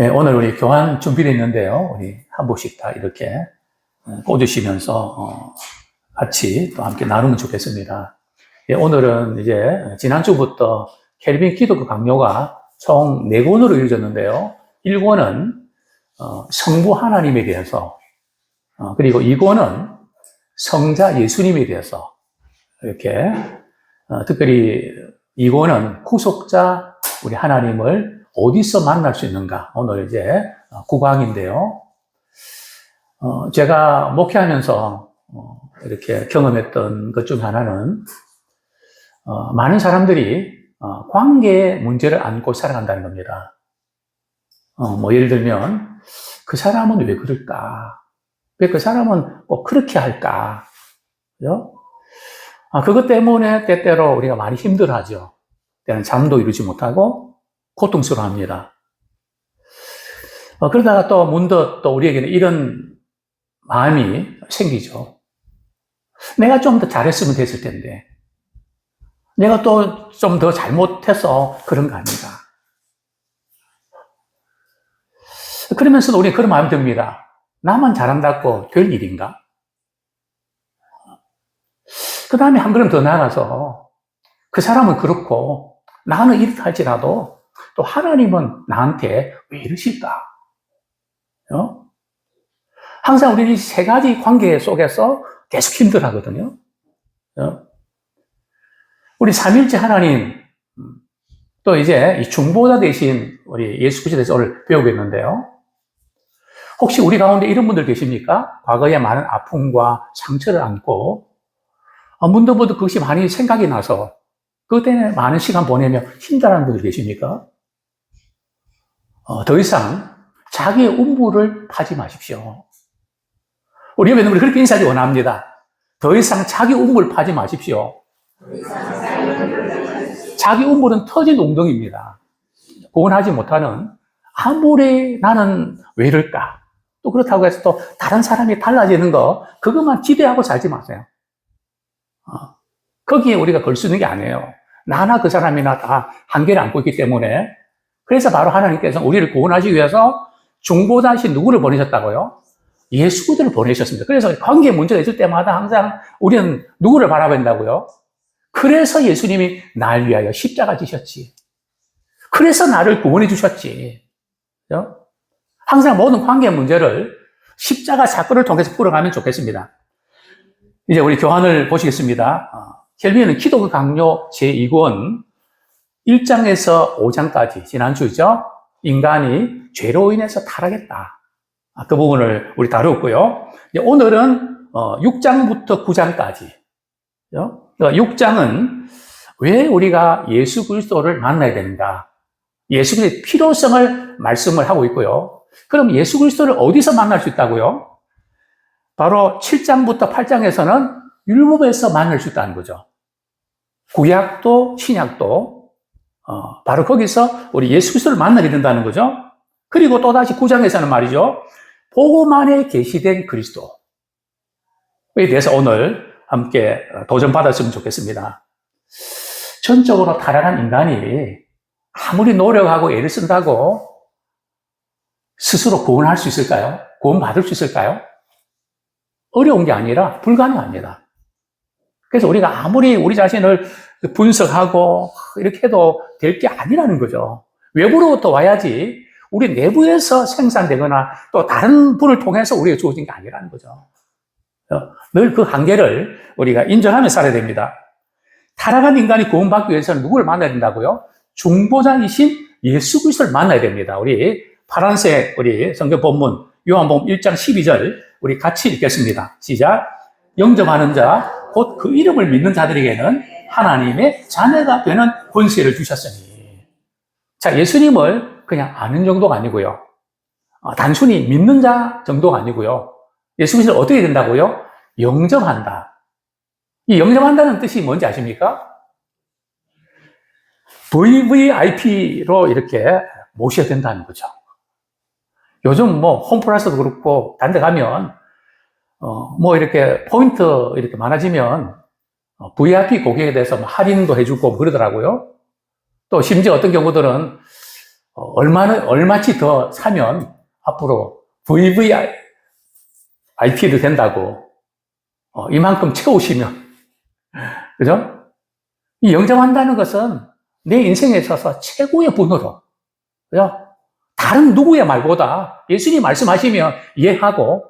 네, 오늘 우리 교환 준비되어 있는데요. 우리 한 번씩 다 이렇게 꽂으시면서 같이 또 함께 나누면 좋겠습니다. 예, 오늘은 이제 지난주부터 켈빈 기독교 강요가 총 4권으로 이루어졌는데요. 1권은 성부 하나님에 대해서, 그리고 2권은 성자 예수님에 대해서 이렇게 특별히 2권은 구속자 우리 하나님을 어디서 만날 수 있는가? 오늘 이제 9강인데요. 제가 목회하면서 이렇게 경험했던 것 중 하나는 많은 사람들이 관계의 문제를 안고 살아간다는 겁니다. 뭐 예를 들면 그 사람은 왜 그럴까? 왜 그 사람은 꼭 그렇게 할까? 그죠? 그것 때문에 때때로 우리가 많이 힘들어하죠. 때는 잠도 이루지 못하고 고통스러워합니다. 그러다가 또 문득 또 우리에게는 이런 마음이 생기죠. 내가 좀 더 잘했으면 됐을 텐데, 내가 또 좀 더 잘못해서 그런 거 아닌가. 그러면서도 우리는 그런 마음이 듭니다. 나만 잘한다고 될 일인가? 그 다음에 한 걸음 더 나아가서 그 사람은 그렇고 나는 이렇게 할지라도 또 하나님은 나한테 왜 이러실까? 항상 우리는 이 세 가지 관계 속에서 계속 힘들어하거든요. 우리 삼일째 하나님, 또 이제 이 중보자 대신 우리 예수 그리스도에 대해서 오늘 배우겠는데요. 혹시 우리 가운데 이런 분들 계십니까? 과거에 많은 아픔과 상처를 안고 문득 그것이 많이 생각이 나서 그것 때문에 많은 시간 보내며 힘들어하는 분들 계십니까? 더 이상 자기의 운물을 파지 마십시오. 우리 옆에 있는 분이 그렇게 인사하기 원합니다. 더 이상 자기 운물 파지 마십시오. 자기 운물은 터진 웅덩이입니다. 구원하지 못하는 아무리 나는 왜 이럴까? 또 그렇다고 해서 또 다른 사람이 달라지는 거 그것만 기대하고 살지 마세요. 거기에 우리가 걸 수 있는 게 아니에요. 나나 그 사람이나 다 한계를 안고 있기 때문에 그래서 바로 하나님께서 우리를 구원하시기 위해서 중보자이신 누구를 보내셨다고요? 예수 그리스도를 보내셨습니다. 그래서 관계에 문제가 있을 때마다 항상 우리는 누구를 바라본다고요? 그래서 예수님이 날 위하여 십자가 지셨지. 그래서 나를 구원해 주셨지. 그렇죠? 항상 모든 관계 문제를 십자가 사건을 통해서 풀어가면 좋겠습니다. 이제 우리 교환을 보시겠습니다. 켈빈은 기독교 강요 제2권 1장에서 5장까지 지난주죠. 인간이 죄로 인해서 타락했다. 그 부분을 우리 다뤘고요. 오늘은 6장부터 9장까지. 6장은 왜 우리가 예수 그리스도를 만나야 되는가? 예수 그리스도의 필요성을 말씀을 하고 있고요. 그럼 예수 그리스도를 어디서 만날 수 있다고요? 바로 7장부터 8장에서는 율법에서 만날 수 있다는 거죠. 구약도 신약도 바로 거기서 우리 예수 그리스도를 만나게 된다는 거죠. 그리고 또다시 9장에서는 말이죠. 복음 안에 계시된 그리스도에 대해서 오늘 함께 도전받았으면 좋겠습니다. 전적으로 타락한 인간이 아무리 노력하고 애를 쓴다고 스스로 구원할 수 있을까요? 구원받을 수 있을까요? 어려운 게 아니라 불가능합니다. 그래서 우리가 아무리 우리 자신을 분석하고 이렇게 해도 될 게 아니라는 거죠. 외부로부터 와야지 우리 내부에서 생산되거나 또 다른 분을 통해서 우리가 주어진 게 아니라는 거죠. 늘 그 한계를 우리가 인정하며 살아야 됩니다. 타락한 인간이 구원받기 위해서는 누구를 만나야 된다고요? 중보자이신 예수 그리스도를 만나야 됩니다. 우리 파란색 우리 성경 본문 요한복음 1장 12절 우리 같이 읽겠습니다. 시작. 영접하는 자 곧 그 이름을 믿는 자들에게는 하나님의 자녀가 되는 권세를 주셨으니. 자, 예수님을 그냥 아는 정도가 아니고요. 단순히 믿는 자 정도가 아니고요. 예수 그리스도를 어떻게 된다고요? 영접한다. 이 영접한다는 뜻이 뭔지 아십니까? VVIP로 이렇게 모셔야 된다는 거죠. 요즘 뭐 홈플러스도 그렇고 다른 데 가면 뭐 이렇게 포인트 이렇게 많아지면 VIP 고객에 대해서 할인도 해주고 그러더라고요. 또 심지어 어떤 경우들은 얼마치 더 사면 앞으로 VVIP도 된다고, 이만큼 채우시면, 그죠? 이 영접한다는 것은 내 인생에 있어서 최고의 분으로, 그죠? 다른 누구의 말보다 예수님이 말씀하시면 이해하고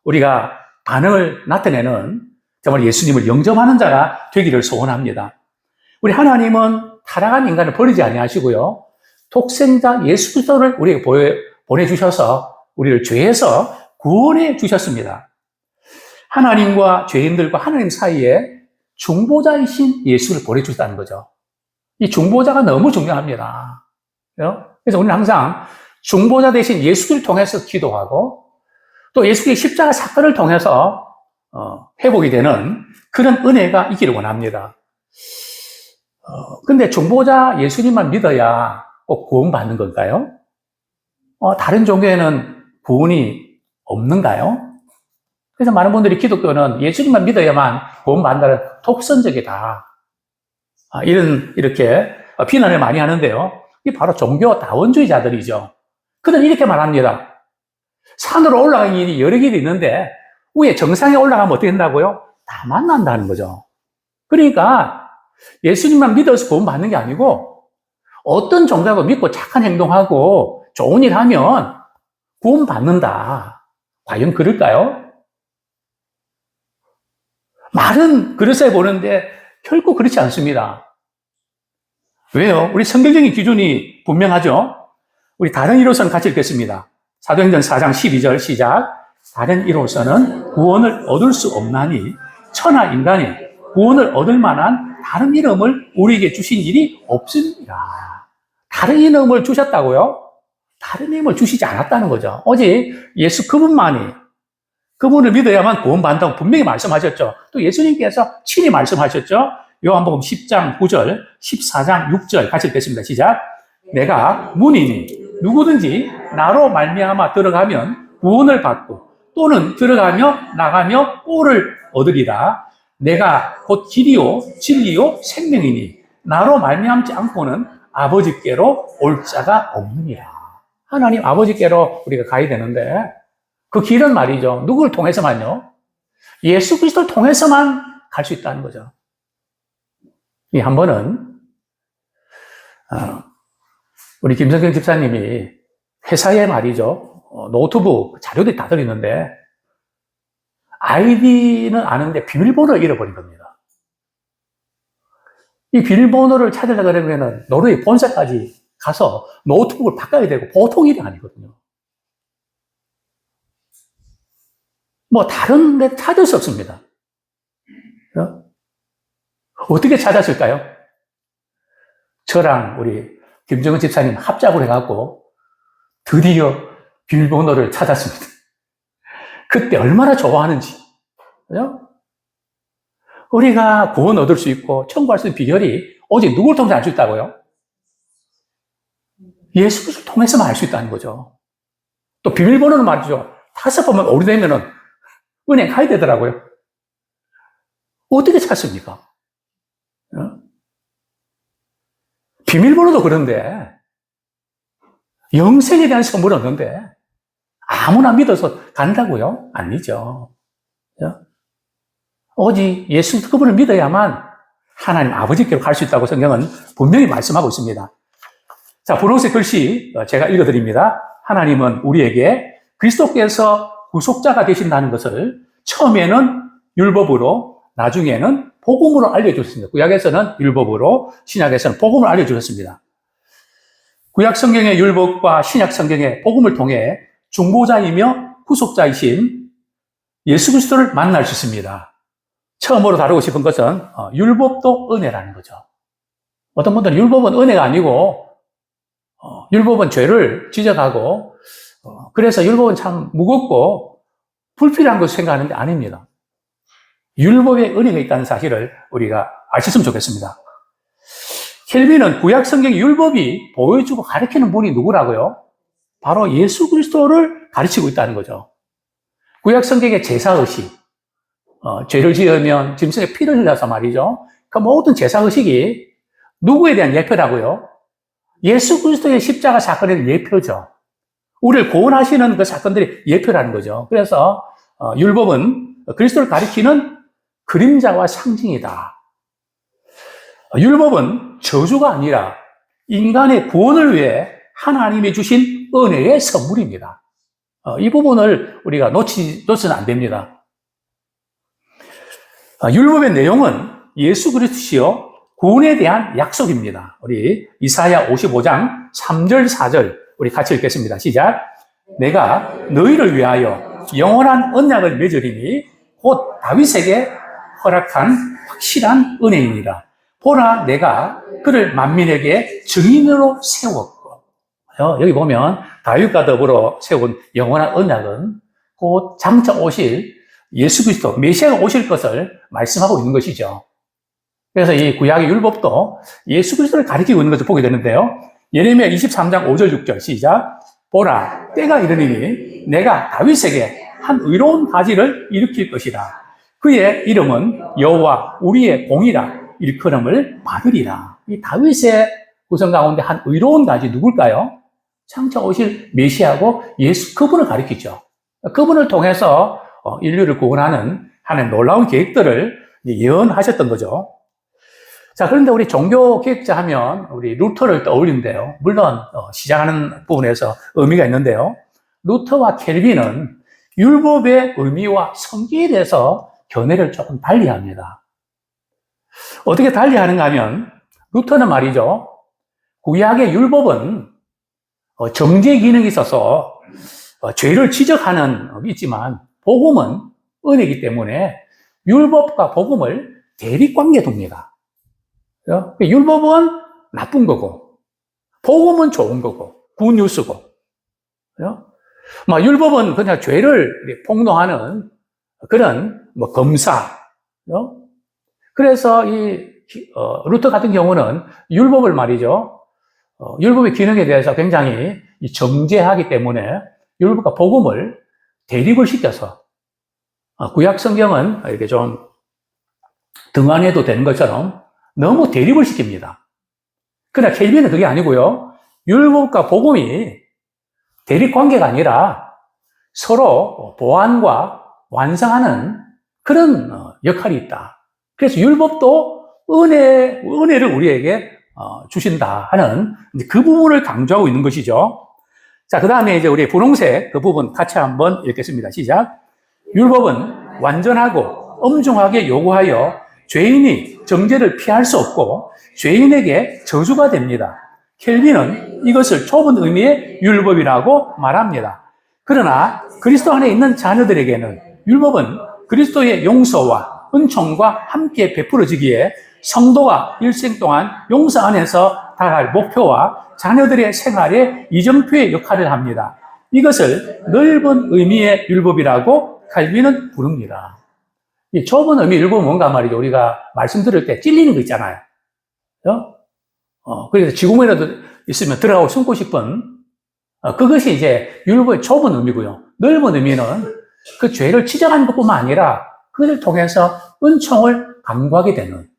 우리가 반응을 나타내는 정말 예수님을 영접하는 자가 되기를 소원합니다. 우리 하나님은 타락한 인간을 버리지 아니하시고요. 독생자 예수 그리스도를 우리에게 보내주셔서 우리를 죄에서 구원해 주셨습니다. 하나님과 죄인들과 하나님 사이에 중보자이신 예수를 보내주셨다는 거죠. 이 중보자가 너무 중요합니다. 그래서 우리는 항상 중보자 대신 예수를 통해서 기도하고 또 예수의 십자가 사건을 통해서 회복이 되는 그런 은혜가 있기를 원합니다. 근데 중보자 예수님만 믿어야 꼭 구원받는 건가요? 다른 종교에는 구원이 없는가요? 그래서 많은 분들이 기독교는 예수님만 믿어야만 구원받는다는 독선적이다. 이렇게 비난을 많이 하는데요. 이게 바로 종교 다원주의자들이죠. 그들은 이렇게 말합니다. 산으로 올라가는 길이 여러 길이 있는데 위에 정상에 올라가면 어떻게 된다고요? 다 만난다는 거죠. 그러니까 예수님만 믿어서 구원받는 게 아니고 어떤 종교도 믿고 착한 행동하고 좋은 일 하면 구원받는다. 과연 그럴까요? 말은 그럴싸해 보는데 결코 그렇지 않습니다. 왜요? 우리 성경적인 기준이 분명하죠? 우리 다른 이로서는 같이 읽겠습니다. 사도행전 4장 12절 시작. 다른 이로서는 구원을 얻을 수 없나니 천하 인간이 구원을 얻을 만한 다른 이름을 우리에게 주신 일이 없습니다. 다른 이름을 주셨다고요? 다른 이름을 주시지 않았다는 거죠. 오직 예수 그분을 믿어야만 구원받는다고 분명히 말씀하셨죠. 또 예수님께서 친히 말씀하셨죠. 요한복음 10장 9절, 14장 6절 같이 읽겠습니다. 시작. 내가 문이니 누구든지 나로 말미암아 들어가면 구원을 받고 또는 들어가며 나가며 꼴을 얻으리라. 내가 곧 길이요 진리요 생명이니 나로 말미암지 않고는 아버지께로 올 자가 없느니라. 하나님 아버지께로 우리가 가야 되는데 그 길은 말이죠. 누구를 통해서만요? 예수 그리스도를 통해서만 갈 수 있다는 거죠. 한 번은 우리 김성경 집사님이 회사에 말이죠. 노트북 자료들이 다 들어있는데 아이디는 아는데 비밀번호를 잃어버린 겁니다. 이 비밀번호를 찾으려고 그러면 노르웨이 본사까지 가서 노트북을 바꿔야 되고 보통 일이 아니거든요. 다른 데 찾을 수 없습니다. 어떻게 찾았을까요? 저랑 우리 김정은 집사님 합작을 해갖고 드디어 비밀번호를 찾았습니다. 그때 얼마나 좋아하는지. 그죠? 우리가 구원 얻을 수 있고 청구할 수 있는 비결이 오직 누구를 통해서 알 수 있다고요? 예수 그리스도를 통해서만 알 수 있다는 거죠. 또 비밀번호는 말이죠. 5번만 오래되면은 은행 가야 되더라고요. 어떻게 찾습니까? 비밀번호도 그런데 영생에 대한 선물은 없는데 아무나 믿어서 간다고요? 아니죠. 오직 예수 그분을 믿어야만 하나님 아버지께로 갈 수 있다고 성경은 분명히 말씀하고 있습니다. 자, 분홍색 글씨 제가 읽어드립니다. 하나님은 우리에게 그리스도께서 구속자가 되신다는 것을 처음에는 율법으로 나중에는 복음으로 알려주셨습니다. 구약에서는 율법으로, 신약에서는 복음을 알려주셨습니다. 구약 성경의 율법과 신약 성경의 복음을 통해 중보자이며 구속자이신 예수 그리스도를 만날 수 있습니다. 처음으로 다루고 싶은 것은 율법도 은혜라는 거죠. 어떤 분들은 율법은 은혜가 아니고 율법은 죄를 지적하고 그래서 율법은 참 무겁고 불필요한 것을 생각하는 게 아닙니다. 율법에 은혜가 있다는 사실을 우리가 아셨으면 좋겠습니다. 켈빈은 구약 성경의 율법이 보여주고 가르치는 분이 누구라고요? 바로 예수 그리스도를 가르치고 있다는 거죠. 구약 성경의 제사의식, 죄를 지으면 짐승의 피를 흘려서 말이죠. 그 모든 제사의식이 누구에 대한 예표라고요? 예수 그리스도의 십자가 사건의 예표죠. 우리를 구원하시는 그 사건들이 예표라는 거죠. 그래서 율법은 그리스도를 가리키는 그림자와 상징이다. 율법은 저주가 아니라 인간의 구원을 위해 하나님이 주신 은혜의 선물입니다. 이 부분을 우리가 놓치면 안 됩니다. 율법의 내용은 예수 그리스도시요 구원에 대한 약속입니다. 우리 이사야 55장 3절 4절 우리 같이 읽겠습니다. 시작. 내가 너희를 위하여 영원한 언약을 맺으리니 곧 다윗에게 허락한 확실한 은혜이니라. 보라, 내가 그를 만민에게 증인으로 세웠고. 여기 보면 다윗과 더불어 세운 영원한 언약은 곧 장차 오실 예수 그리스도 메시아가 오실 것을 말씀하고 있는 것이죠. 그래서 이 구약의 율법도 예수 그리스도를 가리키고 있는 것을 보게 되는데요. 예레미야 23장 5절 6절 시작. 보라, 때가 이르리니 내가 다윗에게 한 의로운 가지를 일으킬 것이라. 그의 이름은 여호와 우리의 공이라 일컬음을 받으리라. 이 다윗의 구성 가운데 한 의로운 가지 누굴까요? 장차 오실 메시아고 예수 그분을 가리키죠. 그분을 통해서 인류를 구원하는 하나님 놀라운 계획들을 예언하셨던 거죠. 자, 그런데 우리 종교 계획자 하면 우리 루터를 떠올리는데요. 물론 시작하는 부분에서 의미가 있는데요. 루터와 켈빈은 율법의 의미와 성질에 대해서 견해를 조금 달리합니다. 어떻게 달리하는가 하면 루터는 말이죠. 구약의 율법은 정죄 기능이 있어서 죄를 지적하는 게 있지만 복음은 은혜이기 때문에 율법과 복음을 대립관계에 둡니다. 율법은 나쁜 거고 복음은 좋은 거고 굿뉴스고. 율법은 그냥 죄를 폭로하는 그런 검사. 그래서 이 루터 같은 경우는 율법을 말이죠. 율법의 기능에 대해서 굉장히 정죄하기 때문에 율법과 복음을 대립을 시켜서 구약 성경은 이렇게 좀 등한해도 되는 것처럼 너무 대립을 시킵니다. 그러나 켈빈은 그게 아니고요. 율법과 복음이 대립 관계가 아니라 서로 보완과 완성하는 그런 역할이 있다. 그래서 율법도 은혜를 우리에게 주신다 하는 그 부분을 강조하고 있는 것이죠. 자, 그 다음에 이제 우리 분홍색 그 부분 같이 한번 읽겠습니다. 시작. 율법은 완전하고 엄중하게 요구하여 죄인이 정죄를 피할 수 없고 죄인에게 저주가 됩니다. 켈빈은 이것을 좁은 의미의 율법이라고 말합니다. 그러나 그리스도 안에 있는 자녀들에게는 율법은 그리스도의 용서와 은총과 함께 베풀어지기에 성도가 일생 동안 용서 안에서 달할 목표와 자녀들의 생활의 이정표의 역할을 합니다. 이것을 넓은 의미의 율법이라고 칼빈은 부릅니다. 이 좁은 의미 율법은 뭔가 말이죠. 우리가 말씀드릴 때 찔리는 거 있잖아요. 그래서 지구문이라도 있으면 들어가고 숨고 싶은 그것이 이제 율법의 좁은 의미고요. 넓은 의미는 그 죄를 지적하는 것뿐만 아니라 그것을 통해서 은총을 강구하게 되는.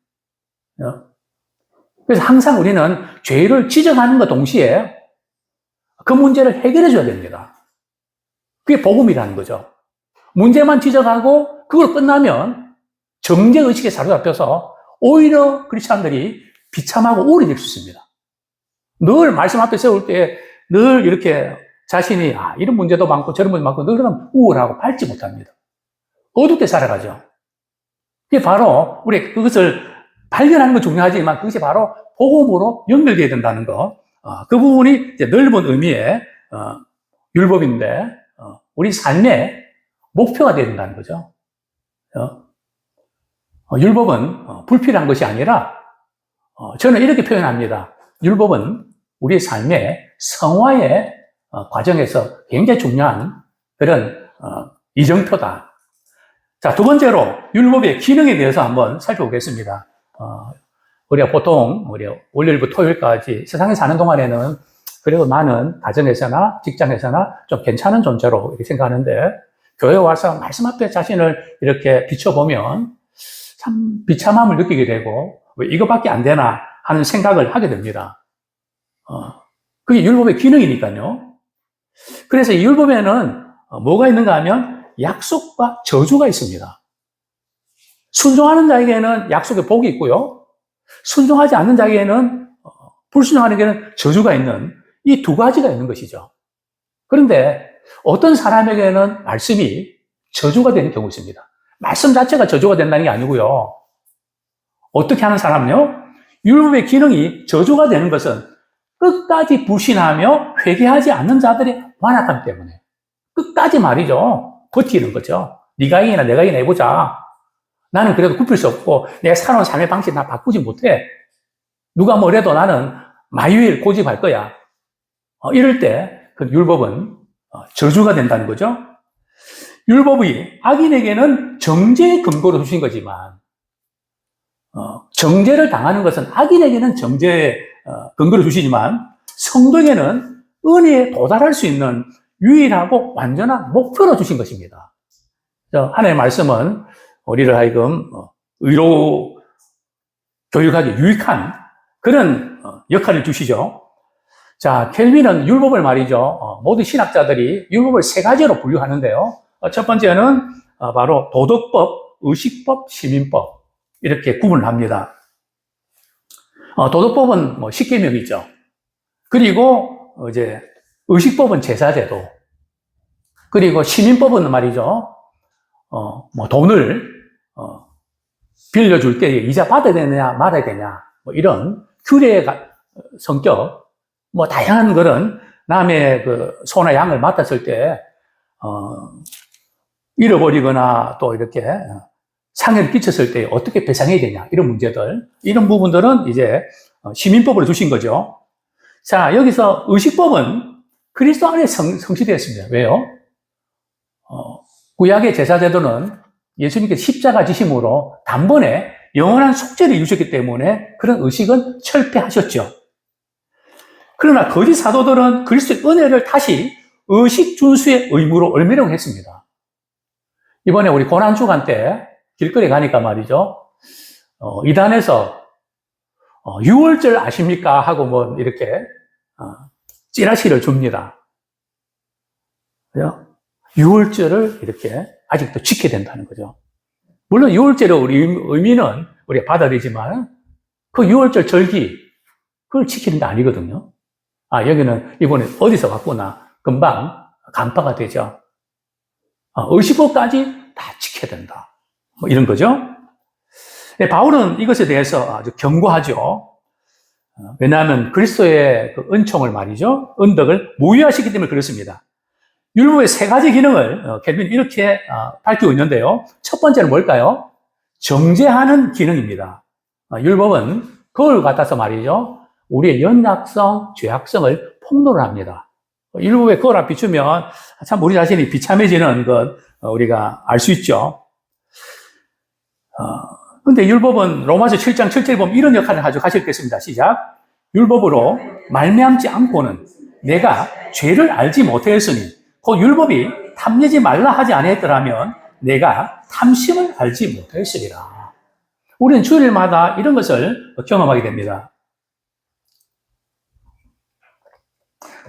그래서 항상 우리는 죄를 지적하는 것 동시에 그 문제를 해결해 줘야 됩니다. 그게 복음이라는 거죠. 문제만 지적하고 그걸 끝나면 정죄의식에 사로잡혀서 오히려 크리스찬들이 비참하고 우울해질 수 있습니다. 늘 말씀 앞에 세울 때 늘 이렇게 자신이 이런 문제도 많고 저런 문제도 많고 늘은 우울하고 밝지 못합니다. 어둡게 살아가죠. 그게 바로 우리 그것을 발견하는 건 중요하지만 그것이 바로 복음으로 연결되어야 된다는 거. 그 부분이 이제 넓은 의미의 율법인데 우리 삶의 목표가 되어야 된다는 거죠. 율법은 불필요한 것이 아니라 저는 이렇게 표현합니다. 율법은 우리의 삶의 성화의 과정에서 굉장히 중요한 그런 이정표다. 자, 두 번째로 율법의 기능에 대해서 한번 살펴보겠습니다. 우리가 보통 월요일부터 토요일까지 세상에 사는 동안에는 그래도 나는 가정에서나 직장에서나 좀 괜찮은 존재로 이렇게 생각하는데 교회 와서 말씀 앞에 자신을 이렇게 비춰보면 참 비참함을 느끼게 되고 왜 이거밖에 안 되나 하는 생각을 하게 됩니다. 그게 율법의 기능이니까요. 그래서 이 율법에는 뭐가 있는가 하면 약속과 저주가 있습니다. 순종하는 자에게는 약속의 복이 있고요. 순종하지 않는 자에게는 불순종하는 게는 저주가 있는 이 두 가지가 있는 것이죠. 그런데 어떤 사람에게는 말씀이 저주가 되는 경우가 있습니다. 말씀 자체가 저주가 된다는 게 아니고요. 어떻게 하는 사람은요? 율법의 기능이 저주가 되는 것은 끝까지 불신하며 회개하지 않는 자들의 완악함 때문에 끝까지 말이죠. 버티는 거죠. 네가 이기나 내가 이기나 해보자. 나는 그래도 굽힐 수 없고 내가 살아온 삶의 방식 나 바꾸지 못해. 누가 뭐래도 나는 마유일 고집할 거야. 이럴 때 그 율법은 저주가 된다는 거죠. 율법이 악인에게는 정죄의 근거로 주신 거지만 정죄를 당하는 것은 악인에게는 정죄의 근거로 주시지만 성도에게는 은혜에 도달할 수 있는 유일하고 완전한 목표로 주신 것입니다. 하나님의 말씀은 우리를 하여금 의로 교육하기 유익한 그런 역할을 주시죠. 자, 켈빈은 율법을 말이죠. 모든 신학자들이 율법을 세 가지로 분류하는데요. 첫 번째는 바로 도덕법, 의식법, 시민법 이렇게 구분을 합니다. 도덕법은 뭐 십계명이죠. 그리고 이제 의식법은 제사제도. 그리고 시민법은 말이죠. 뭐 돈을 빌려줄 때 이자 받아야 되느냐 말아야 되냐 뭐 이런 규례의 성격. 뭐 다양한 그런 남의 그 소나 양을 맡았을 때 잃어버리거나 또 이렇게 상해를 끼쳤을 때 어떻게 배상해야 되냐 이런 문제들 이런 부분들은 이제 시민법으로 주신 거죠. 자, 여기서 의식법은 그리스도 안에 성취되어 있습니다. 왜요? 구약의 제사제도는 예수님께서 십자가 지심으로 단번에 영원한 속죄를 이루셨기 때문에 그런 의식은 철폐하셨죠. 그러나 거짓 사도들은 그리스도의 은혜를 다시 의식 준수의 의무로 얼매려고 했습니다. 이번에 우리 고난주간 때 길거리 가니까 말이죠. 이단에서 6월절 아십니까? 하고 뭐 이렇게 찌라시를 줍니다. 6월절을 이렇게 아직도 지켜야 된다는 거죠. 물론 6월절의 의미는 우리가 받아들이지만 그 6월절 절기 그걸 지키는 게 아니거든요. 여기는 이번에 어디서 왔구나. 금방 간파가 되죠. 의식법까지 다 지켜야 된다. 뭐 이런 거죠. 네, 바울은 이것에 대해서 아주 경고하죠. 왜냐하면 그리스도의 그 은총을 말이죠. 은덕을 무효화시키기 때문에 그렇습니다. 율법의 세 가지 기능을 켈빈이 이렇게 밝히고 있는데요. 첫 번째는 뭘까요? 정죄하는 기능입니다. 율법은 그걸 갖다서 말이죠. 우리의 연약성, 죄악성을 폭로를 합니다. 율법에 그걸 비추면 참 우리 자신이 비참해지는 것 우리가 알 수 있죠. 근데 율법은 로마서 7장 7절에 보면 이런 역할을 아주 하셨겠습니다. 시작. 율법으로 말미암지 않고는 내가 죄를 알지 못하였으니 그 율법이 탐내지 말라 하지 아니했더라면 내가 탐심을 알지 못하였으리라. 우리는 주일마다 이런 것을 경험하게 됩니다.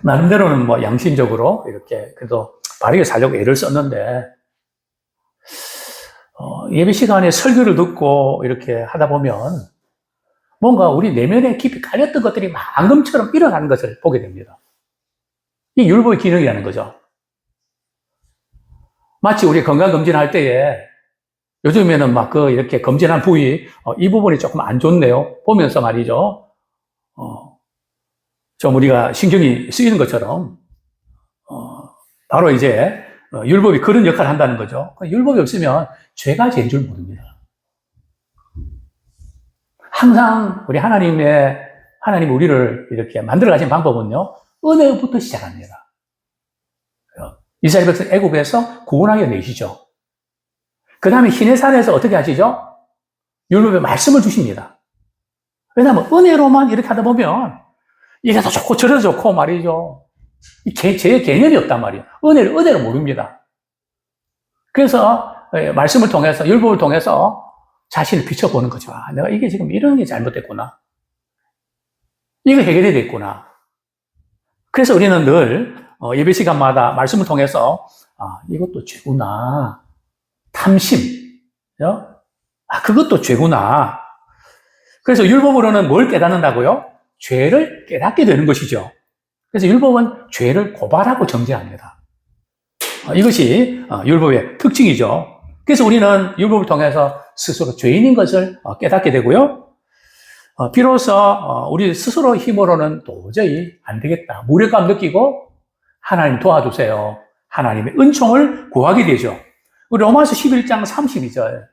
나름대로는 뭐 양심적으로 이렇게 그래도 바르게 살려고 애를 썼는데 예배 시간에 설교를 듣고 이렇게 하다 보면 뭔가 우리 내면에 깊이 깔렸던 것들이 막 앙금처럼 일어나는 것을 보게 됩니다. 이 율법의 기능이라는 거죠. 마치 우리 건강검진할 때에 요즘에는 막 이렇게 검진한 부위 이 부분이 조금 안 좋네요. 보면서 말이죠. 좀 우리가 신경이 쓰이는 것처럼 바로 이제 율법이 그런 역할을 한다는 거죠. 율법이 없으면 죄가 죄인 줄 모릅니다. 항상 우리 하나님 우리를 이렇게 만들어 가신 방법은요, 은혜부터 시작합니다. 이스라엘 백성 애굽에서 구원하게 내시죠. 그 다음에 시내산에서 어떻게 하시죠? 율법의 말씀을 주십니다. 왜냐하면 은혜로만 이렇게 하다 보면 이래도 좋고 저래도 좋고 말이죠. 제 개념이 없단 말이에요. 은혜를 모릅니다. 그래서 말씀을 통해서 율법을 통해서 자신을 비춰보는 거죠. 내가 이게 지금 이런 게 잘못됐구나. 이거 해결해야 됐구나. 그래서 우리는 늘 예배 시간마다 말씀을 통해서 이것도 죄구나. 탐심. 그것도 죄구나. 그래서 율법으로는 뭘 깨닫는다고요? 죄를 깨닫게 되는 것이죠. 그래서 율법은 죄를 고발하고 정죄합니다. 이것이 율법의 특징이죠. 그래서 우리는 율법을 통해서 스스로 죄인인 것을 깨닫게 되고요. 비로소 우리 스스로 힘으로는 도저히 안 되겠다. 무력감 느끼고 하나님 도와주세요. 하나님의 은총을 구하게 되죠. 우리 로마서 11장 32절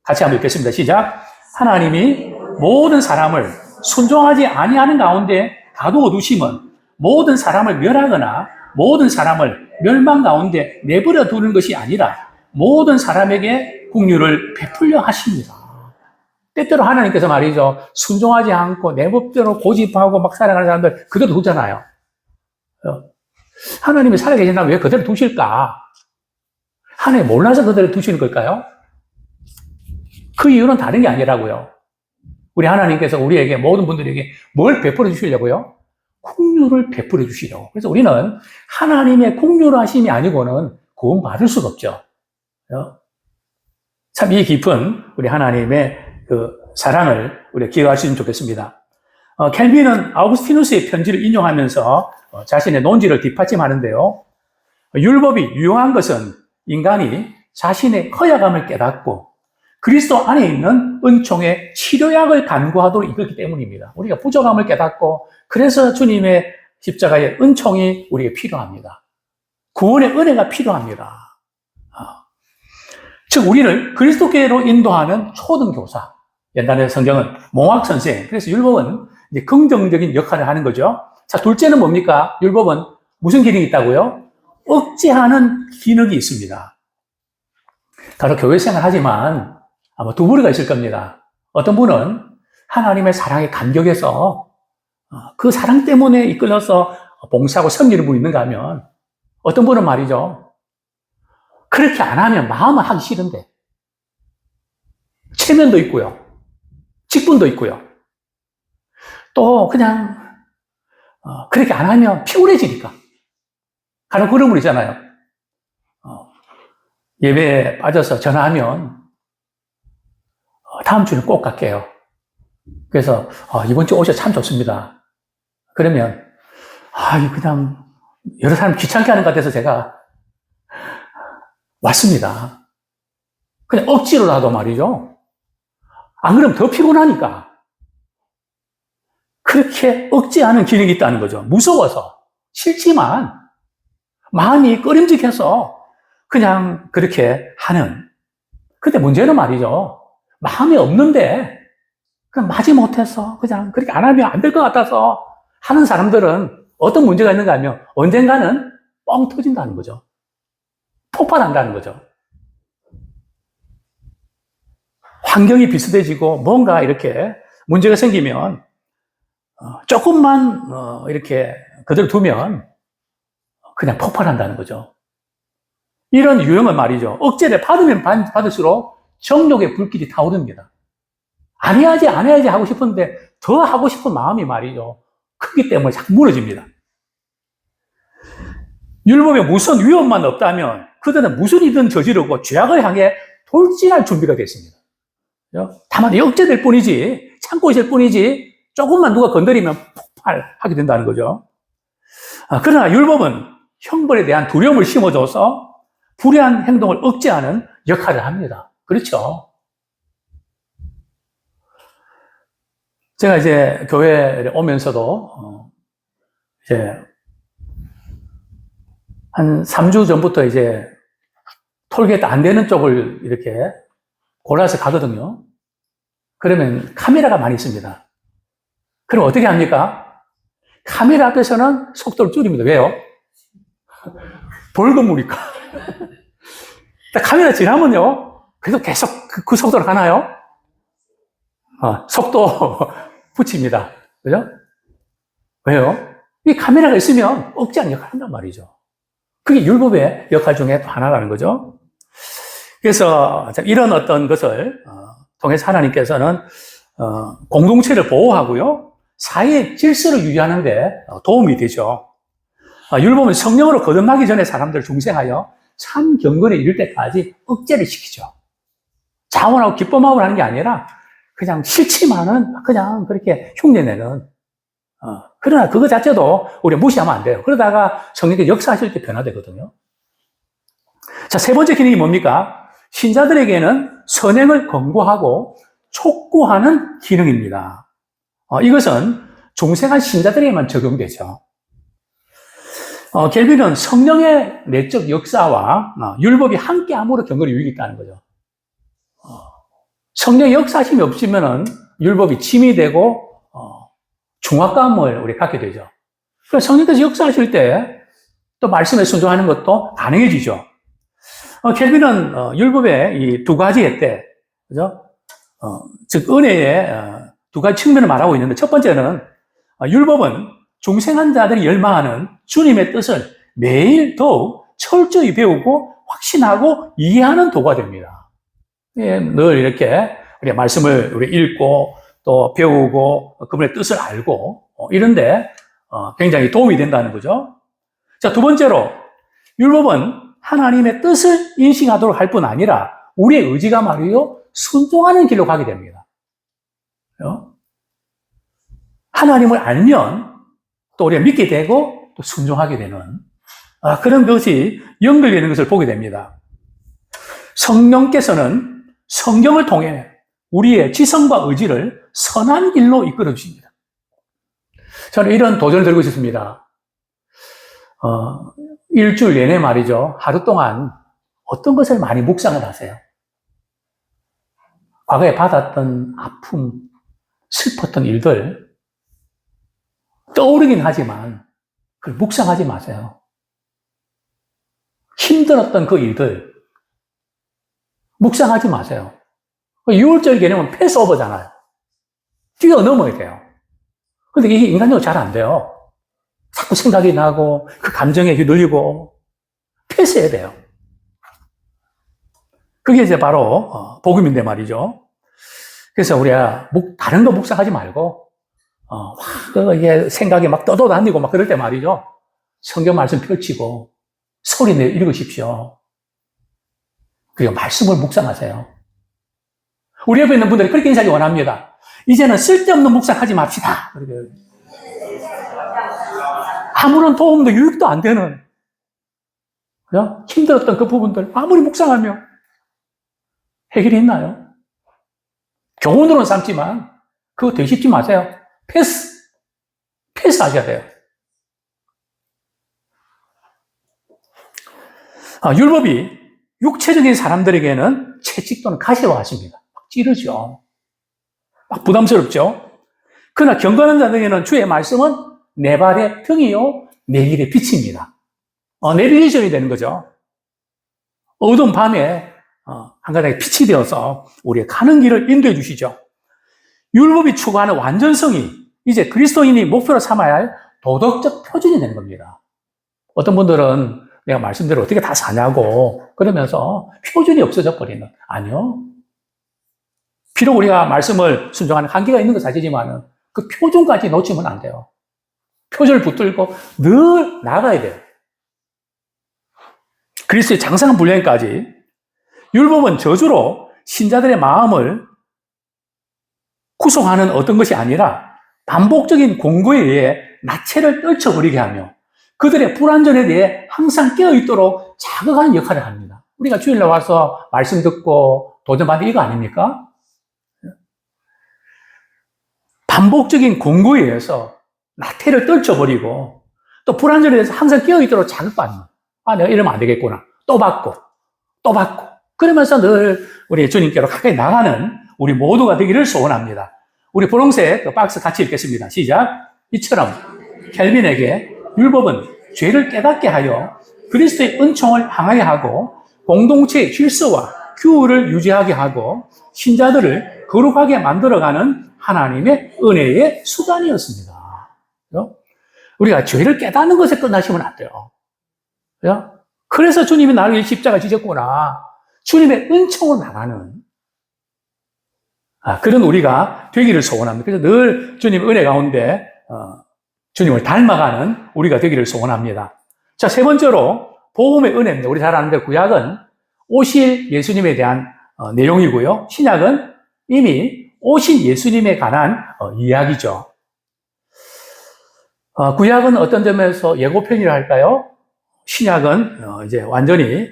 같이 한번 읽겠습니다. 시작. 하나님이 모든 사람을 순종하지 아니하는 가운데 가두어 두심은 모든 사람을 멸하거나 모든 사람을 멸망 가운데 내버려 두는 것이 아니라 모든 사람에게 긍휼을 베풀려 하십니다. 때때로 하나님께서 말이죠. 순종하지 않고 내 법대로 고집하고 막 살아가는 사람들 그대로 두잖아요. 하나님이 살아계신다면 왜 그대로 두실까? 하나님 몰라서 그대로 두시는 걸까요? 그 이유는 다른 게 아니라고요. 우리 하나님께서 우리에게 모든 분들에게 뭘 베풀어 주시려고요? 긍휼을 베풀어 주시려고. 그래서 우리는 하나님의 긍휼하심이 아니고는 구원 받을 수가 없죠. 참 이 깊은 우리 하나님의 그 사랑을 우리가 기억하시면 좋겠습니다. 켈빈은 아우구스티누스의 편지를 인용하면서 자신의 논지를 뒷받침하는데요. 율법이 유용한 것은 인간이 자신의 허약함을 깨닫고 그리스도 안에 있는 은총의 치료약을 간구하도록 이끌기 때문입니다. 우리가 부족함을 깨닫고 그래서 주님의 십자가의 은총이 우리에게 필요합니다. 구원의 은혜가 필요합니다. 즉 우리를 그리스도께로 인도하는 초등교사. 옛날에 성경은 몽학선생. 그래서 율법은 이제 긍정적인 역할을 하는 거죠. 자, 둘째는 뭡니까? 율법은 무슨 기능이 있다고요? 억제하는 기능이 있습니다. 바로 교회 생활하지만 아마 두 부류가 있을 겁니다. 어떤 분은 하나님의 사랑에 감격해서 그 사랑 때문에 이끌려서 봉사하고 섬기는 분이 있는가 하면 어떤 분은 말이죠. 그렇게 안 하면 마음은 하기 싫은데 체면도 있고요. 직분도 있고요. 또 그냥 그렇게 안 하면 피곤해지니까 가는 그런 분 있잖아요. 예배에 빠져서 전화하면 다음 주는 꼭 갈게요. 그래서 이번 주 오셔서 참 좋습니다. 그러면 그냥 여러 사람 귀찮게 하는 것 같아서 제가 왔습니다. 그냥 억지로라도 말이죠. 안 그러면 더 피곤하니까. 그렇게 억제하는 기능이 있다는 거죠. 무서워서. 싫지만 마음이 꺼림직해서 그냥 그렇게 하는. 근데 문제는 말이죠. 마음이 없는데 그냥 마지못해서 그냥 그렇게 안 하면 안 될 것 같아서 하는 사람들은 어떤 문제가 있는가 하면 언젠가는 뻥 터진다는 거죠. 폭발한다는 거죠. 환경이 비슷해지고 뭔가 이렇게 문제가 생기면 조금만 이렇게 그대로 두면 그냥 폭발한다는 거죠. 이런 유형은 말이죠. 억제를 받으면 받을수록 정욕의 불길이 타오릅니다. 안 해야지 하고 싶은데 더 하고 싶은 마음이 말이죠. 크기 때문에 자꾸 무너집니다. 율법에 무슨 위험만 없다면 그들은 무슨 일이든 저지르고 죄악을 향해 돌진할 준비가 됐습니다. 다만 억제될 뿐이지 참고 있을 뿐이지 조금만 누가 건드리면 폭발하게 된다는 거죠. 그러나 율법은 형벌에 대한 두려움을 심어줘서 불의한 행동을 억제하는 역할을 합니다. 그렇죠? 제가 이제 교회에 오면서도 이제 한 3주 전부터 이제 톨게이트 안 되는 쪽을 이렇게 골라서 가거든요. 그러면 카메라가 많이 있습니다. 그럼 어떻게 합니까? 카메라 앞에서는 속도를 줄입니다. 왜요? 벌금무니까. 카메라 지나면요. 그래도 계속 그 속도로 가나요? 속도 붙입니다. 그죠? 왜요? 이 카메라가 있으면 억제하는 역할을 한단 말이죠. 그게 율법의 역할 중에 또 하나라는 거죠. 그래서 이런 어떤 것을 통해서 하나님께서는 공동체를 보호하고요. 사회의 질서를 유지하는 데 도움이 되죠. 율법은 성령으로 거듭나기 전에 사람들을 중생하여 참 경건에 이를 때까지 억제를 시키죠. 자원하고 기뻐마음을 하는 게 아니라 그냥 싫지만은 그냥 그렇게 흉내내는. 그러나 그거 자체도 우리가 무시하면 안 돼요. 그러다가 성령께서 역사하실 때 변화되거든요. 자, 세 번째 기능이 뭡니까? 신자들에게는 선행을 권고하고 촉구하는 기능입니다. 이것은 중생한 신자들에게만 적용되죠. 켈빈은 성령의 내적 역사와 율법이 함께 함으로 경건의 유익이 있다는 거죠. 성령의 역사심이 없으면은 율법이 침이 되고 중압감을 우리 갖게 되죠. 그래서 성령께서 역사하실 때 또 말씀에 순종하는 것도 가능해지죠. 켈빈은 율법의 이 두 가지 혜택, 그죠? 즉 은혜의 두 가지 측면을 말하고 있는데, 첫 번째는 율법은 중생한 자들이 열망하는 주님의 뜻을 매일 더욱 철저히 배우고 확신하고 이해하는 도구가 됩니다. 늘 이렇게 우리 말씀을 우리 읽고 또 배우고 그분의 뜻을 알고 이런데 굉장히 도움이 된다는 거죠. 자, 두 번째로 율법은 하나님의 뜻을 인식하도록 할 뿐 아니라 우리의 의지가 말이요 순종하는 길로 가게 됩니다. 하나님을 알면 또 우리가 믿게 되고 또 순종하게 되는 그런 것이 연결되는 것을 보게 됩니다. 성령께서는 성경을 통해 우리의 지성과 의지를 선한 길로 이끌어 주십니다. 저는 이런 도전을 들고 있었습니다. 일주일 내내 말이죠. 하루 동안 어떤 것을 많이 묵상을 하세요? 과거에 받았던 아픔, 슬펐던 일들 떠오르긴 하지만 그걸 묵상하지 마세요. 힘들었던 그 일들 묵상하지 마세요. 6월절 개념은 패스오버잖아요. 뛰어넘어야 돼요. 근데 이게 인간적으로 잘 안 돼요. 자꾸 생각이 나고 그 감정에 휘둘리고 패스해야 돼요. 그게 이제 바로 복음인데 말이죠. 그래서 우리가 다른 거 묵상하지 말고 이게 생각이 막 떠돌아다니고 막 그럴 때 말이죠. 성경 말씀 펼치고 소리내어 읽으십시오. 그리고 말씀을 묵상하세요. 우리 옆에 있는 분들이 그렇게 인사하기 원합니다. 이제는 쓸데없는 묵상하지 맙시다. 아무런 도움도 유익도 안 되는 힘들었던 그 부분들 아무리 묵상하며 해결이 있나요? 교훈으로는 삼지만 그거 되씹지 마세요. 패스하셔야 돼요. 율법이 육체적인 사람들에게는 채찍 또는 가시와 같습니다. 막 찌르죠. 막 부담스럽죠. 그러나 경건한 자들에게는 주의 말씀은 내 발의 등이요 내 길의 빛입니다. 내비게이션이 되는 거죠. 어두운 밤에 한 가닥의 빛이 되어서 우리의 가는 길을 인도해 주시죠. 율법이 추구하는 완전성이 이제 그리스도인이 목표로 삼아야 할 도덕적 표준이 되는 겁니다. 어떤 분들은 내가 말씀대로 어떻게 다 사냐고 그러면서 표준이 없어져 버리는. 아니요. 비록 우리가 말씀을 순종하는 한계가 있는 건 사실이지만 그 표준까지 놓치면 안 돼요. 표준을 붙들고 늘 나가야 돼요. 그리스도의 장성한 분량까지 율법은 저주로 신자들의 마음을 구속하는 어떤 것이 아니라 반복적인 공고에 의해 나체를 떨쳐버리게 하며 그들의 불완전에 대해 항상 깨어있도록 자극하는 역할을 합니다. 우리가 주일날 와서 말씀 듣고 도전받는 이거 아닙니까? 반복적인 공고에 의해서 나태를 떨쳐버리고 또 불완전에 대해서 항상 깨어있도록 자극받는. 내가 이러면 안 되겠구나. 또 받고 그러면서 늘 우리 주님께로 가까이 나가는 우리 모두가 되기를 소원합니다. 우리 분홍색 박스 같이 읽겠습니다. 시작. 이처럼 켈빈에게 율법은 죄를 깨닫게 하여 그리스도의 은총을 향하게 하고 공동체의 질서와 규율을 유지하게 하고 신자들을 거룩하게 만들어가는 하나님의 은혜의 수단이었습니다. 우리가 죄를 깨닫는 것에 끝나시면 안 돼요. 그래서 주님이 나를 위해 십자가 지셨구나. 주님의 은총으로 나가는 그런 우리가 되기를 소원합니다. 그래서 늘 주님의 은혜 가운데 주님을 닮아가는 우리가 되기를 소원합니다. 자, 세 번째로 복음의 은혜입니다. 우리 잘 아는데 구약은 오실 예수님에 대한 내용이고요. 신약은 이미 오신 예수님에 관한 이야기죠. 구약은 어떤 점에서 예고편이라 할까요? 신약은 이제 완전히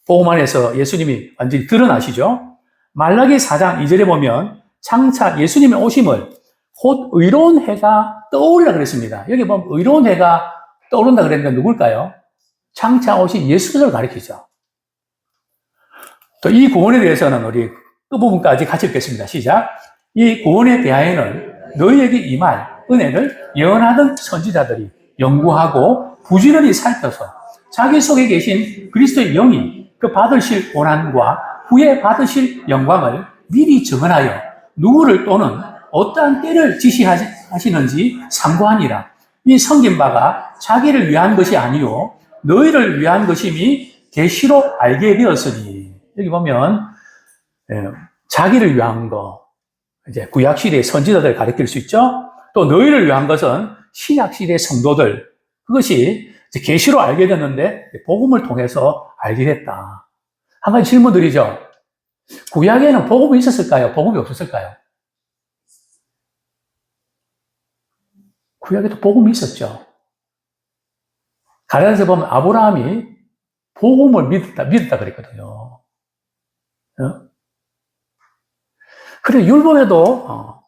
복음 안에서 예수님이 완전히 드러나시죠. 말라기 4장 2절에 보면 장차 예수님의 오심을 곧 의로운 해가 떠오르라 그랬습니다. 여기 보면 의로운 해가 떠오른다 그랬는데 누굴까요? 장차 오신 예수 그리스도를 가리키죠. 또 이 구원에 대해서는 우리 그 부분까지 같이 읽겠습니다. 시작. 이 구원에 대하여는 너희에게 임할 은혜를 예언하던 선지자들이 연구하고 부지런히 살펴서 자기 속에 계신 그리스도의 영이 그 받으실 고난과 후에 받으실 영광을 미리 정언하여 누구를 또는 어떠한 때를 지시하시는지 상고하니라. 이 성긴 바가 자기를 위한 것이 아니요 너희를 위한 것임이 계시로 알게 되었으니. 여기 보면 자기를 위한 거, 이제 구약 시대의 선지자들을 가리킬 수 있죠. 또 너희를 위한 것은 신약 시대의 성도들, 그것이 계시로 알게 됐는데 복음을 통해서 알게 됐다. 한 가지 질문 드리죠. 구약에는 복음이 있었을까요? 복음이 없었을까요? 구약에도 복음이 있었죠. 갈라디아서 보면 아브라함이 복음을 믿었다 그랬거든요. 그리고 율법에도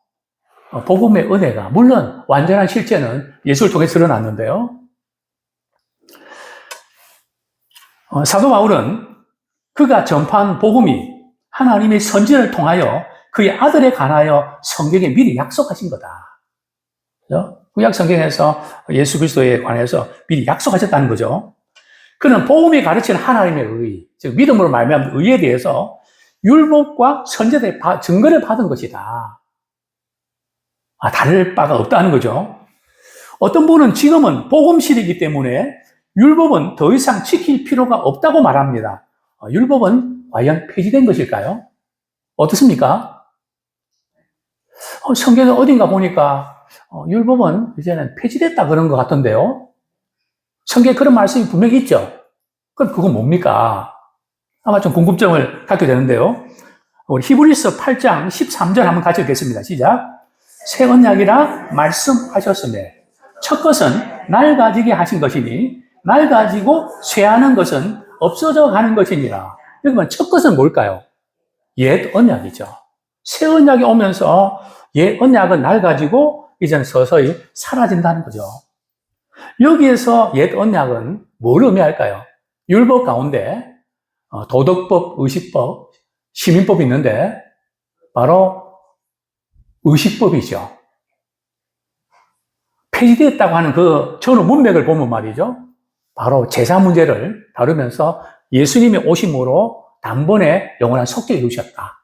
복음의 은혜가, 물론 완전한 실제는 예수를 통해 드러났는데요. 사도 바울은 그가 전파한 복음이 하나님의 선지자를 통하여 그의 아들에 관하여 성경에 미리 약속하신 거다. 그죠? 구약 성경에서 예수 그리스도에 관해서 미리 약속하셨다는 거죠. 그는 복음이 가르치는 하나님의 의, 즉 믿음으로 말미암은 의에 대해서 율법과 선지자의 증거를 받은 것이다. 다를 바가 없다는 거죠. 어떤 분은 지금은 복음시대이기 때문에 율법은 더 이상 지킬 필요가 없다고 말합니다. 율법은 과연 폐지된 것일까요? 어떻습니까? 성경에 어딘가 보니까 율법은 이제는 폐지됐다 그런 것 같던데요. 성경에 그런 말씀이 분명히 있죠. 그럼 그건 뭡니까? 아마 좀 궁금증을 갖게 되는데요. 우리 히브리서 8장 13절 한번 같이 읽겠습니다. 시작. 새 언약이라 말씀하셨으며 첫 것은 날 가지게 하신 것이니 날 가지고 쇠하는 것은 없어져 가는 것이니라. 여기 첫 것은 뭘까요? 옛 언약이죠. 새 언약이 오면서 옛 언약은 날 가지고 이제는 서서히 사라진다는 거죠. 여기에서 옛 언약은 뭘 의미할까요? 율법 가운데 도덕법, 의식법, 시민법이 있는데 바로 의식법이죠. 폐지됐다고 하는 그 전후 문맥을 보면 말이죠. 바로 제사 문제를 다루면서 예수님이 오심으로 단번에 영원한 속죄를 이루셨다.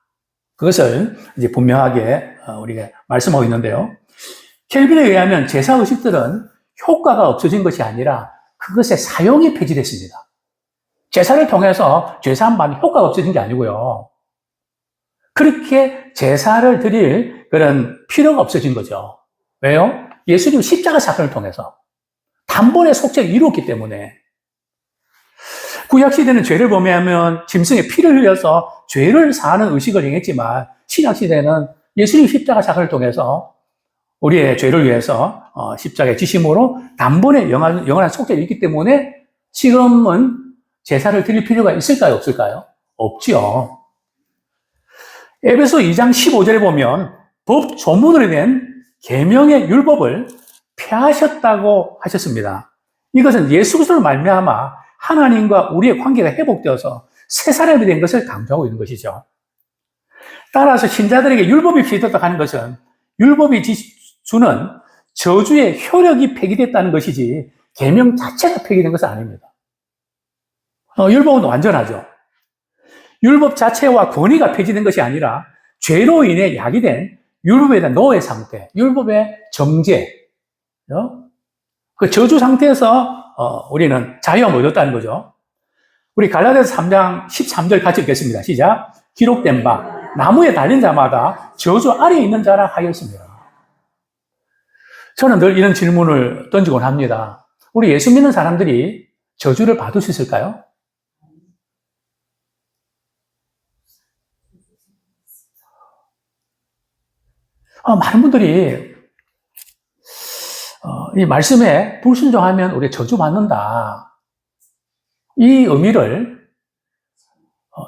그것을 이제 분명하게 우리가 말씀하고 있는데요. 켈빈에 의하면 제사 의식들은 효과가 없어진 것이 아니라 그것의 사용이 폐지됐습니다. 제사를 통해서 죄사함 받는 효과가 없어진 게 아니고요. 그렇게 제사를 드릴 그런 필요가 없어진 거죠. 왜요? 예수님 십자가 사건을 통해서 단번에 속죄를 이루었기 때문에. 구약시대는 죄를 범하면 짐승의 피를 흘려서 죄를 사하는 의식을 행했지만 신약시대는 예수님 십자가 사건을 통해서 우리의 죄를 위해서 십자가의 지심으로 단번에 영원한 속죄를 있기 때문에 지금은 제사를 드릴 필요가 있을까요? 없을까요? 없지요. 에베소 2장 15절에 보면 법 조문으로 된 계명의 율법을 폐하셨다고 하셨습니다. 이것은 예수 그리스도로 말미암아 하나님과 우리의 관계가 회복되어서 새 사람이 된 것을 강조하고 있는 것이죠. 따라서 신자들에게 율법이 폐지됐다고 하는 것은 율법이 주는 저주의 효력이 폐기됐다는 것이지 계명 자체가 폐기된 것은 아닙니다. 율법은 완전하죠. 율법 자체와 권위가 폐지된 것이 아니라 죄로 인해 야기된 율법에 대한 노예 상태, 율법의 정죄, 그 저주 상태에서 우리는 자유함을 얻었다는 거죠. 우리 갈라디아서 3장 13절 같이 읽겠습니다. 시작. 기록된 바 나무에 달린 자마다 저주 아래에 있는 자라 하였습니다. 저는 늘 이런 질문을 던지곤 합니다. 우리 예수 믿는 사람들이 저주를 받을 수 있을까요? 많은 분들이 이 말씀에 불순종하면 우리 저주받는다. 이 의미를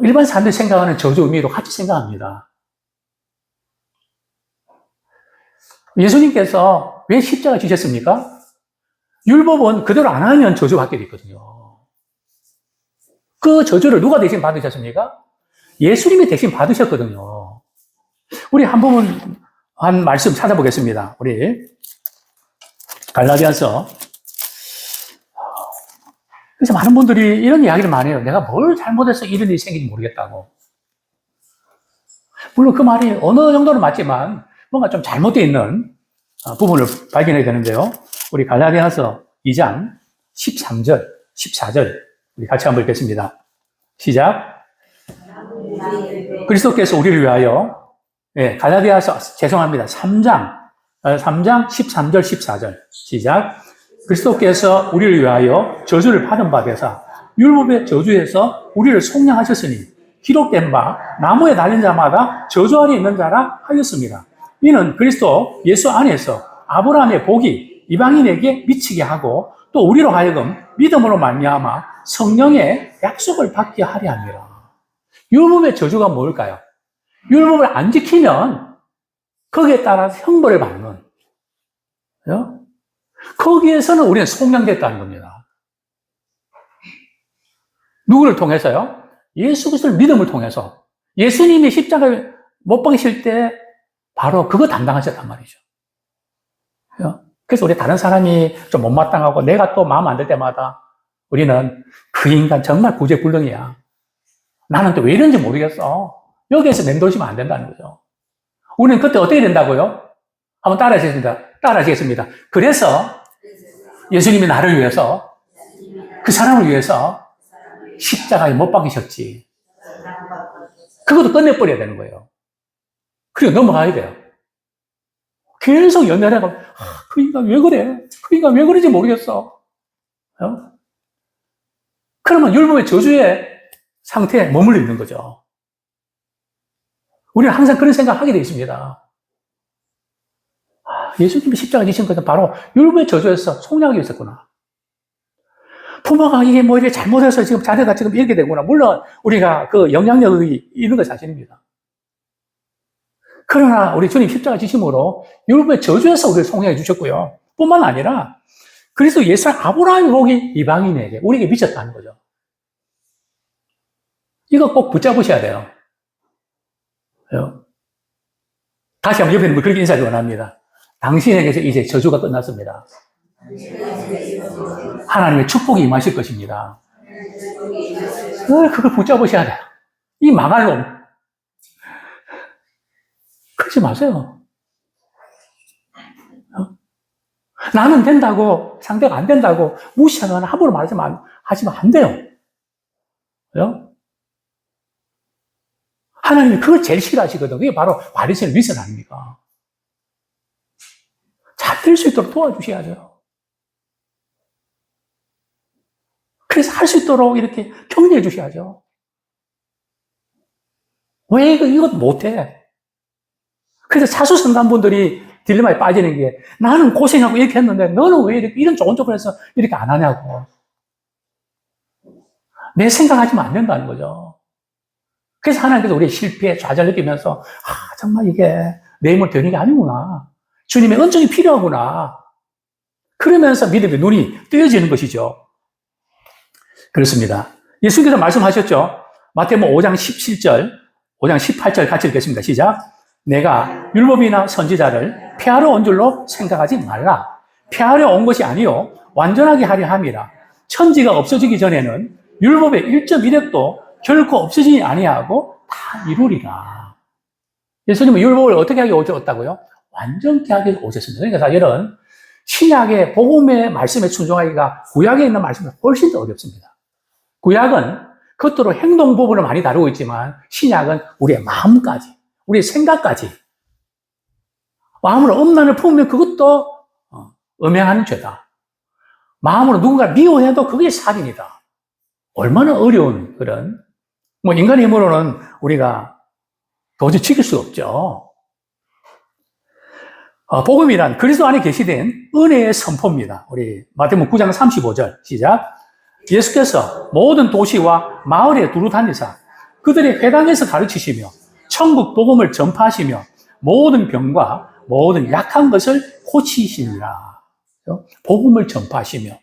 일반 사람들이 생각하는 저주 의미로 같이 생각합니다. 예수님께서 왜 십자가 지셨습니까? 율법은 그대로 안 하면 저주받게 되거든요. 그 저주를 누가 대신 받으셨습니까? 예수님이 대신 받으셨거든요. 우리 한 부분, 한 말씀 찾아보겠습니다. 우리 갈라디아서. 그래서 많은 분들이 이런 이야기를 많이 해요. 내가 뭘 잘못해서 이런 일이 생긴지 모르겠다고. 물론 그 말이 어느 정도는 맞지만 뭔가 좀 잘못되어 있는 부분을 발견해야 되는데요. 우리 갈라디아서 2장 13절, 14절 우리 같이 한번 읽겠습니다. 시작. 그리스도께서 우리를 위하여 갈라디아서 죄송합니다. 3장 13절, 14절 시작. 그리스도께서 우리를 위하여 저주를 받은 바 되사 율법의 저주에서 우리를 속량하셨으니 기록된 바 나무에 달린 자마다 저주 아래 있는 자라 하였습니다. 이는 그리스도 예수 안에서 아브라함의 복이 이방인에게 미치게 하고 또 우리로 하여금 믿음으로 말미암아 성령의 약속을 받게 하려 함이라. 율법의 저주가 뭘까요? 율법을 안 지키면 거기에 따라 형벌을 받는. 거기에서는 우리는 속량됐다는 겁니다. 누구를 통해서요? 예수 그리스도를 믿음을 통해서. 예수님이 십자가를 못 박으실 때 바로 그거 담당하셨단 말이죠. 그래서 우리 다른 사람이 좀 못마땅하고 내가 또 마음 안 들 때마다 우리는 그 인간 정말 구제불능이야. 나는 또 왜 이런지 모르겠어. 여기에서 맴돌시면 안 된다는 거죠. 우리는 그때 어떻게 된다고요? 한번 따라하시겠습니다. 그래서 예수님이 나를 위해서, 그 사람을 위해서 십자가에 못 박으셨지. 그것도 끝내버려야 되는 거예요. 그리고 넘어가야 돼요. 계속 연연해가 그 인간 왜 그래? 그 인간 왜 그런지 모르겠어. 그러면 율법의 저주의 상태에 머물러 있는 거죠. 우리는 항상 그런 생각을 하게 되어 있습니다. 예수님이 십자가 지신 것은 바로 율법의 저주에서 속량하기 위해서구나. 부모가 이게 뭐 이렇게 잘못해서 지금 자녀가 지금 이렇게 되구나. 물론 우리가 그 영향력이 있는 건 사실입니다. 그러나 우리 주님 십자가 지심으로 율법의 저주에서 우리를 속량해 주셨고요. 뿐만 아니라 그리스도 예수의 아브라함의 복이 이방인에게 우리에게 미쳤다는 거죠. 이거 꼭 붙잡으셔야 돼요. 다시 한번 옆에 있는 분 그렇게 인사를 원합니다. 당신에게서 이제 저주가 끝났습니다. 하나님의 축복이 임하실 것입니다. 그걸 붙잡으셔야 돼요. 이 망할 놈. 그러지 마세요. 나는 된다고 상대가 안 된다고 무시하거나 함부로 하시면 안 돼요. 하나님이 그걸 제일 싫어하시거든요. 그게 바로 바리새인 위선 아닙니까? 잘 될 수 있도록 도와주셔야죠. 그래서 할 수 있도록 이렇게 격려해 주셔야죠. 왜 이것 못해? 그래서 사수성감분들이 딜레마에 빠지는 게 나는 고생하고 이렇게 했는데 너는 왜 이렇게 이런 좋은 쪽을 해서 이렇게 안 하냐고. 내 생각하시면 안 된다는 거죠. 그래서 하나님께서 우리의 실패에 좌절 느끼면서 정말 이게 내 힘을 되는 게 아니구나. 주님의 은총이 필요하구나. 그러면서 믿음의 눈이 뜨여지는 것이죠. 그렇습니다. 예수님께서 말씀하셨죠. 마태복음 5장 17절, 5장 18절 같이 읽겠습니다. 시작. 내가 율법이나 선지자를 폐하러 온 줄로 생각하지 말라. 폐하려 온 것이 아니요 완전하게 하려 함이라. 천지가 없어지기 전에는 율법의 1.1획도 결코 없어지지 아니하고 다 이루리라. 예수님은 율법을 어떻게 하게 오셨다고요? 완전케 하게 오셨습니다. 그러니까 사실은 신약의 복음의 말씀에 순종하기가 구약에 있는 말씀은 훨씬 더 어렵습니다. 구약은 겉으로 행동 부분을 많이 다루고 있지만 신약은 우리의 마음까지, 우리의 생각까지 마음으로 엄란을 품으면 그것도 음행하는 죄다. 마음으로 누군가를 미워해도 그게 살인이다. 얼마나 어려운 그런, 인간의 힘으로는 우리가 도저히 지킬 수 없죠. 복음이란 그리스도 안에 계시된 은혜의 선포입니다. 우리 마태복음 9장 35절 시작. 예수께서 모든 도시와 마을에 두루 다니사 그들의 회당에서 가르치시며 천국 복음을 전파하시며 모든 병과 모든 약한 것을 고치시니라. 복음을 전파하시며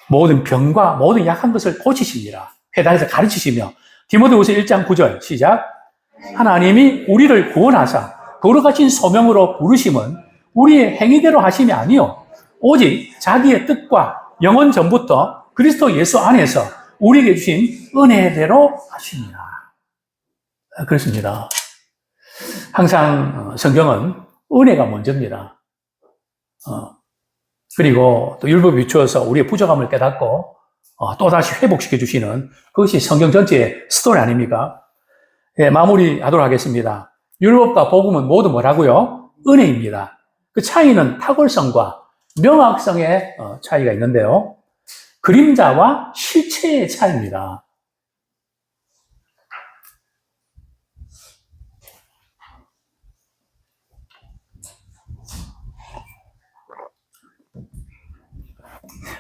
모든 병과 모든 약한 것을 고치시니라. 회당에서 가르치시며 디모데후서 1장 9절 시작. 하나님이 우리를 구원하사 거룩하신 소명으로 부르심은 우리의 행위대로 하심이 아니요 오직 자기의 뜻과 영원 전부터 그리스도 예수 안에서 우리에게 주신 은혜대로 하십니다. 그렇습니다. 항상 성경은 은혜가 먼저입니다. 그리고 또 율법에 비추어서 우리의 부족함을 깨닫고 또다시 회복시켜 주시는 그것이 성경 전체의 스토리 아닙니까? 예, 마무리하도록 하겠습니다. 율법과 복음은 모두 뭐라고요? 은혜입니다. 그 차이는 탁월성과 명확성의 차이가 있는데요. 그림자와 실체의 차이입니다.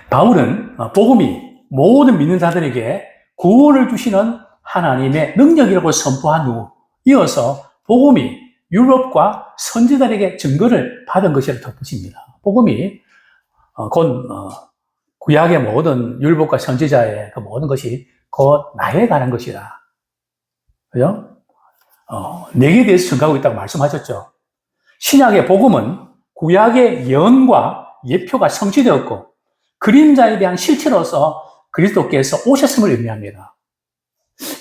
바울은 복음이 모든 믿는 자들에게 구원을 주시는 하나님의 능력이라고 선포한 후 이어서 복음이 율법과 선지자들에게 증거를 받은 것이라고 덧붙입니다. 복음이 곧 구약의 모든 율법과 선지자의 그 모든 것이 곧 나에 관한 것이다. 그죠? 내게 대해서 증거하고 있다고 말씀하셨죠. 신약의 복음은 구약의 예언과 예표가 성취되었고 그림자에 대한 실체로서 그리스도께서 오셨음을 의미합니다.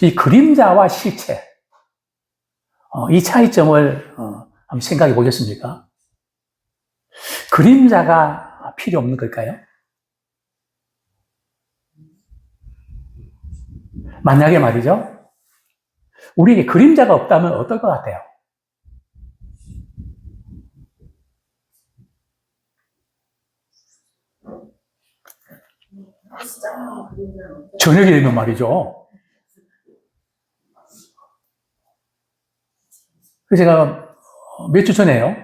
이 그림자와 실체, 이 차이점을 한번 생각해 보셨습니까? 그림자가 필요 없는 걸까요? 만약에 말이죠. 우리에게 그림자가 없다면 어떨 것 같아요? 저녁이 되면 말이죠. 그래서 제가 몇 주 전에요.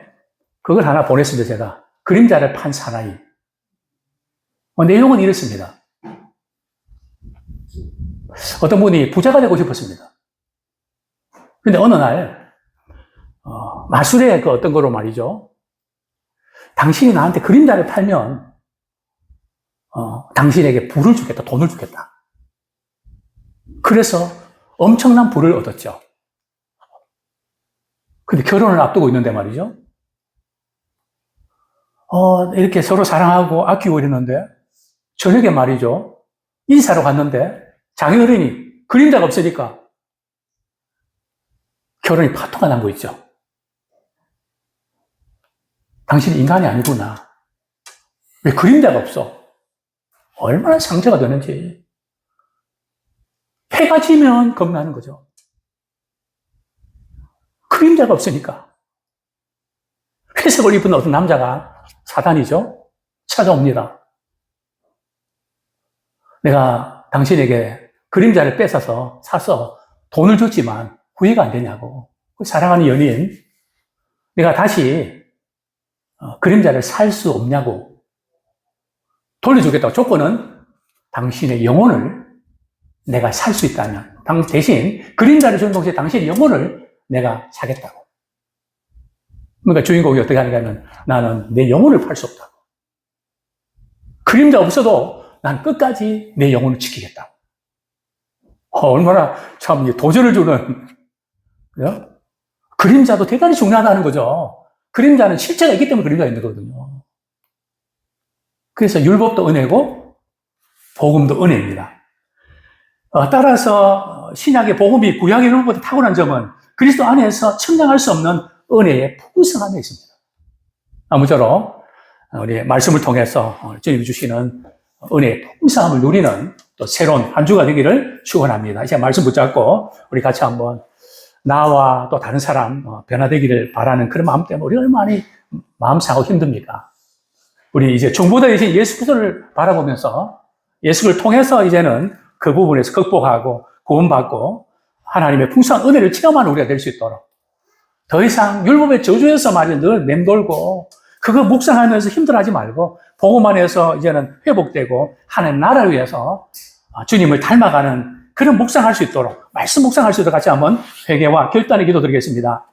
그걸 하나 보냈습니다, 제가. 그림자를 판 사나이. 내용은 이렇습니다. 어떤 분이 부자가 되고 싶었습니다. 근데 어느 날, 마술의 그 어떤 거로 말이죠. 당신이 나한테 그림자를 팔면, 당신에게 부를 주겠다, 돈을 주겠다. 그래서 엄청난 부를 얻었죠. 근데 결혼을 앞두고 있는데 말이죠. 이렇게 서로 사랑하고 아끼고 이랬는데, 저녁에 말이죠. 인사로 갔는데, 장인어른이 그림자가 없으니까, 결혼이 파토가 난 거 있죠. 당신이 인간이 아니구나. 왜 그림자가 없어? 얼마나 상처가 되는지. 해가 지면 겁나는 거죠. 그림자가 없으니까. 회색을 입은 어떤 남자가 사단이죠. 찾아옵니다. 내가 당신에게 그림자를 뺏어서 사서 돈을 줬지만 후회가 안 되냐고. 사랑하는 연인, 내가 다시 그림자를 살 수 없냐고. 돌려주겠다고. 조건은 당신의 영혼을 내가 살 수 있다면, 대신 그림자를 주는 동시에 당신의 영혼을 내가 사겠다고. 그러니까 주인공이 어떻게 하냐면, 나는 내 영혼을 팔 수 없다고. 그림자 없어도 난 끝까지 내 영혼을 지키겠다고. 얼마나 참 도전을 주는, 그죠? 그림자도 대단히 중요하다는 거죠. 그림자는 실체가 있기 때문에 그림자가 있는 거거든요. 그래서 율법도 은혜고 복음도 은혜입니다. 따라서 신약의 복음이 구약의 율법보다 탁월한 점은 그리스도 안에서 측량할 수 없는 은혜의 풍성함에 있습니다. 아무쪼록 우리 말씀을 통해서 주님이 주시는 은혜의 풍성함을 누리는 또 새로운 한 주가 되기를 축원합니다. 이제 말씀 붙잡고 우리 같이 한번 나와 또 다른 사람 변화되기를 바라는 그런 마음 때문에 우리가 얼마나 마음 상하고 힘듭니까? 우리 이제 중보자 대신 예수 그리스도를 바라보면서 예수를 통해서 이제는 그 부분에서 극복하고 구원받고 하나님의 풍성한 은혜를 체험하는 우리가 될 수 있도록 더 이상 율법의 저주에서 말이야 늘 맴돌고 그거 묵상하면서 힘들어하지 말고 복음만 해서 이제는 회복되고 하나님 나라를 위해서 주님을 닮아가는 그런 묵상할 수 있도록 말씀 묵상할 수 있도록 같이 한번 회개와 결단의 기도 드리겠습니다.